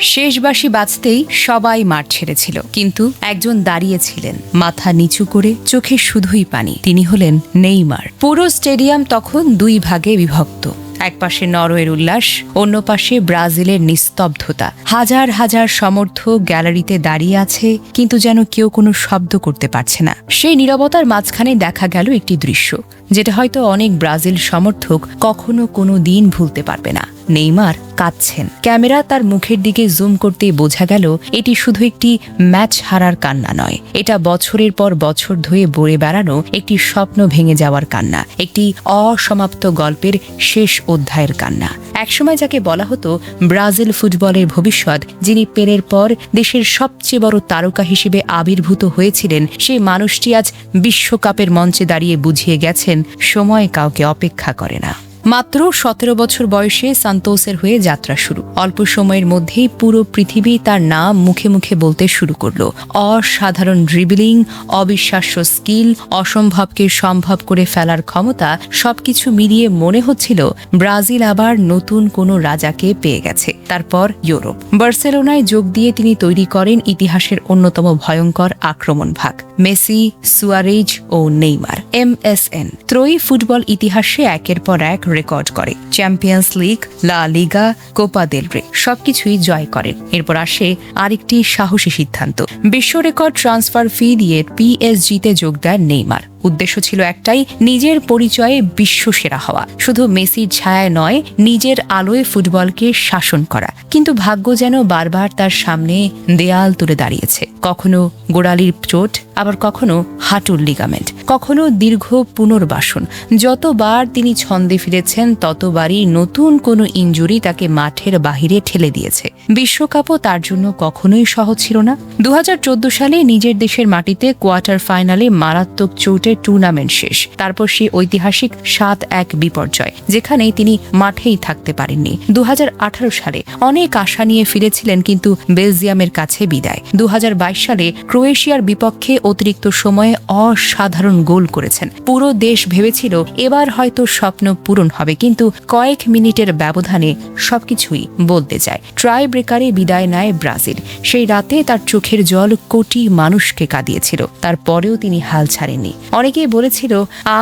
শেষ বাঁশি বাজতেই সবাই মাঠ ছেড়েছিল, কিন্তু একজন দাঁড়িয়েছিলেন মাথা নিচু করে, চোখে শুধুই পানি। তিনি হলেন নেইমার। পুরো স্টেডিয়াম তখন দুই ভাগে বিভক্ত। এক পাশে নরওয়ের উল্লাস, অন্য পাশে ব্রাজিলের নিস্তব্ধতা। হাজার হাজার সমর্থক গ্যালারিতে দাঁড়িয়ে আছে, কিন্তু যেন কেউ কোনো শব্দ করতে পারছে না। সেই নীরবতার মাঝখানে দেখা গেল একটি দৃশ্য, যেটা হয়তো অনেক ব্রাজিল সমর্থক কখনো কোনো দিন ভুলতে পারবে না। নেইমার কাঁদছেন। ক্যামেরা তার মুখের দিকে জুম করতেই বোঝা গেল এটি শুধু একটি ম্যাচ হারার কান্না নয়, এটা বছরের পর বছর ধরে বয়ে বেড়ানো একটি স্বপ্ন ভেঙে যাওয়ার কান্না, একটি অসমাপ্ত গল্পের শেষ অধ্যায়ের কান্না। একসময় যাকে বলা হতো ব্রাজিল ফুটবলের ভবিষ্যৎ, যিনি পেলের পর দেশের সবচেয়ে বড় তারকা হিসেবে আবির্ভূত হয়েছিলেন, সেই মানুষটি আজ বিশ্বকাপের মঞ্চে দাঁড়িয়ে বুঝিয়ে গেছেন সময় কাউকে অপেক্ষা করে না। মাত্র 17 বছর বয়সে সান্তোসের হয়ে যাত্রা শুরু। অল্প সময়ের মধ্যেই পুরো পৃথিবী তার নাম মুখে মুখে বলতে শুরু করলো। অসাধারণ ড্রিবলিং, অবিশ্বাস্য স্কিল, অসম্ভবকে সম্ভব করে ফেলার ক্ষমতা, সবকিছু মিলিয়ে মনে হচ্ছিল ব্রাজিল আবার নতুন কোনো রাজাকে পেয়ে গেছে। তারপর ইউরোপ। বার্সেলোনায় যোগ দিয়ে তিনি তৈরি করেন ইতিহাসের অন্যতম ভয়ঙ্কর আক্রমণ ভাগ, মেসি, সুয়ারেজ ও নেইমার। MSN ত্রয়ী ফুটবল ইতিহাসে একের পর এক রেকর্ড করে। চ্যাম্পিয়ন্স লিগ, লা লিগা, কোপা দেল রে সবকিছুই জয় করেন। এরপর আসে আরেকটি সাহসী সিদ্ধান্ত। বিশ্ব রেকর্ড ট্রান্সফার ফি দিয়ে PSG-তে যোগ দেন নেইমার। উদ্দেশ্য ছিল একটাই, নিজের পরিচয়ে বিশ্বসেরা হওয়া। শুধু মেসির ছায়ায় নয়, নিজের আলোয় ফুটবলকে শাসন করা। কিন্তু ভাগ্য যেন বারবার তার সামনে দেয়াল তুলে দাঁড়িয়েছে। কখনো গোড়ালির চোট, আবার কখনো হাঁটুর লিগামেন্ট, কখনো দীর্ঘ পুনর্বাসন। যতবার তিনি ছন্দে ফিরেছেন, ততবারই নতুন কোনো ইনজুরি তাকে মাঠের বাহিরে ঠেলে দিয়েছে। বিশ্বকাপও তার জন্য কখনোই সহজ ছিল না। 2014 সালে নিজের দেশের মাটিতে কোয়ার্টার ফাইনালে মারাত্মক চোটে টুর্নামেন্ট শেষ। তারপর সেই ঐতিহাসিক 7-1 বিপর্যয়, যেখানে তিনি মাঠেই থাকতে পারেননি। 2018 সালে অনেক আশা নিয়ে ফিরেছিলেন, কিন্তু বেলজিয়ামের কাছে বিদায়। 2022 সালে ক্রোয়েশিয়ার বিপক্ষে অতিরিক্ত সময়ে অসাধারণ গোল করেছেন। পুরো দেশ ভেবেছিল এবার হয়তো স্বপ্ন পূরণ হবে, কিন্তু কয়েক মিনিটের ব্যবধানে সবকিছুই বদলে যায়। ট্রাই ব্রেকারে বিদায় নেয় ব্রাজিল। সেই রাতে তার চোখের জল কোটি মানুষকে কাঁদিয়েছিল। তারপরেও তিনি হাল ছাড়েননি। অনেকেই বলেছিল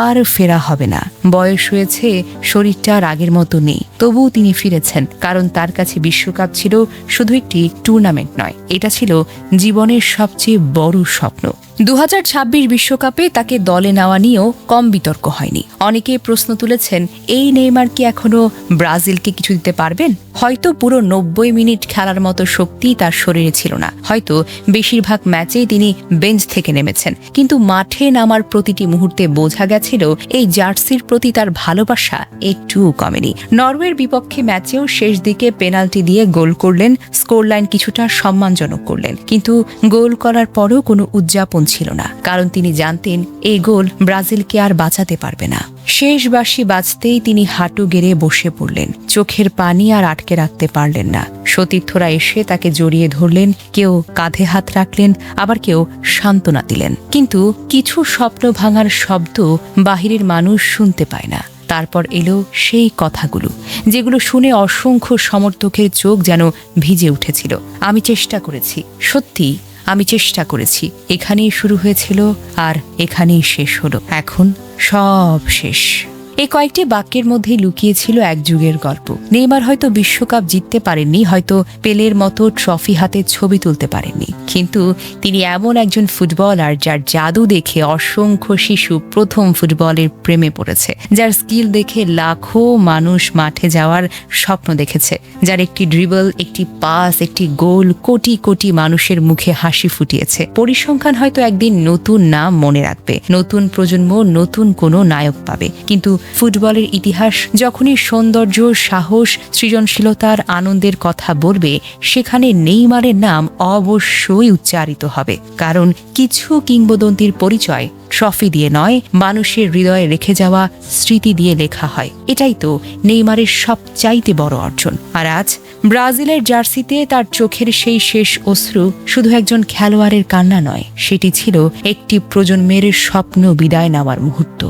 আর ফেরা হবে না, বয়স হয়েছে, শরীরটা আর আগের মতো নেই। তবুও তিনি ফিরেছেন, কারণ তার কাছে বিশ্বকাপ ছিল শুধু একটি টুর্নামেন্ট নয়, এটা ছিল জীবনের সবচেয়ে বড় স্বপ্ন। 2026 বিশ্বকাপে তাকে দলে নেওয়া নিয়েও কম বিতর্ক হয়নি। অনেকে প্রশ্ন তুলেছেন, এই নেইমার কি এখনো ব্রাজিলকে কিছু দিতে পারবেন? হয়তো পুরো 90 মিনিট খেলার মতো শক্তি তার শরীরে ছিল না, হয়তো বেশিরভাগ ম্যাচেই তিনি বেঞ্চ থেকে নেমেছেন, কিন্তু মাঠে নামার প্রতিটি মুহূর্তে বোঝা গেছিল এই জার্সির প্রতি তার ভালোবাসা একটুও কমেনি। নরওয়ের বিপক্ষে ম্যাচেও শেষ দিকে পেনাল্টি দিয়ে গোল করলেন, স্কোরলাইন কিছুটা সম্মানজনক করলেন, কিন্তু গোল করার পরও কোনো উদযাপন ছিল না, কারণ তিনি জানতেন এই গোল ব্রাজিলকে আর বাঁচাতে পারবে না। শেষ বাঁশি বাজতেই তিনি হাঁটু গেড়ে বসে পড়লেন। চোখের পানি আর আটকে রাখতে পারলেন না। সতীর্থরা এসে তাকে জড়িয়ে ধরলেন, কেউ কাঁধে হাত রাখলেন, আবার কেউ সান্ত্বনা দিলেন। কিন্তু কিছু স্বপ্ন ভাঙার শব্দ বাহিরের মানুষ শুনতে পায় না। তারপর এলো সেই কথাগুলো, যেগুলো শুনে অসংখ্য সমর্থকের চোখ যেন ভিজে উঠেছিল। আমি চেষ্টা করেছি, সত্যি আমি চেষ্টা করেছি। এখানেই শুরু হয়েছিল আর এখানেই শেষ হলো। এখন সব শেষ। এই কয়েকটি বাক্যের মধ্যেই লুকিয়েছিল এক যুগের গল্প। নেইমার হয়তো বিশ্বকাপ জিততে পারেননি, হয়তো পেলের মতো ট্রফি হাতে ছবি তুলতে পারেননি, কিন্তু তিনি এমন একজন ফুটবলার যার জাদু দেখে অসংখ্য শিশু প্রথম ফুটবলের প্রেমে পড়েছে, যার স্কিল দেখে লাখো মানুষ মাঠে যাওয়ার স্বপ্ন দেখেছে, যার একটি ড্রিবল, একটি পাস, একটি গোল কোটি কোটি মানুষের মুখে হাসি ফুটিয়েছে। পরিসংখ্যান হয়তো একদিন নতুন নাম মনে রাখবে, নতুন প্রজন্ম নতুন কোনো নায়ক পাবে, কিন্তু ফুটবলের ইতিহাস যখনই সৌন্দর্য, সাহস, সৃজনশীলতার, আনন্দের কথা বলবে, সেখানে নেইমারের নাম অবশ্যই উচ্চারিত হবে। কারণ কিছু কিংবদন্তির পরিচয় ট্রফি দিয়ে নয়, মানুষের হৃদয়ে রেখে যাওয়া স্মৃতি দিয়ে লেখা হয়। এটাই তো নেইমারের সবচাইতে বড় অর্জন। আর আজ ব্রাজিলের জার্সিতে তার চোখের সেই শেষ অশ্রু শুধু একজন খেলোয়াড়ের কান্না নয়, সেটি ছিল একটি প্রজন্মের স্বপ্ন বিদায় নেওয়ার মুহূর্ত।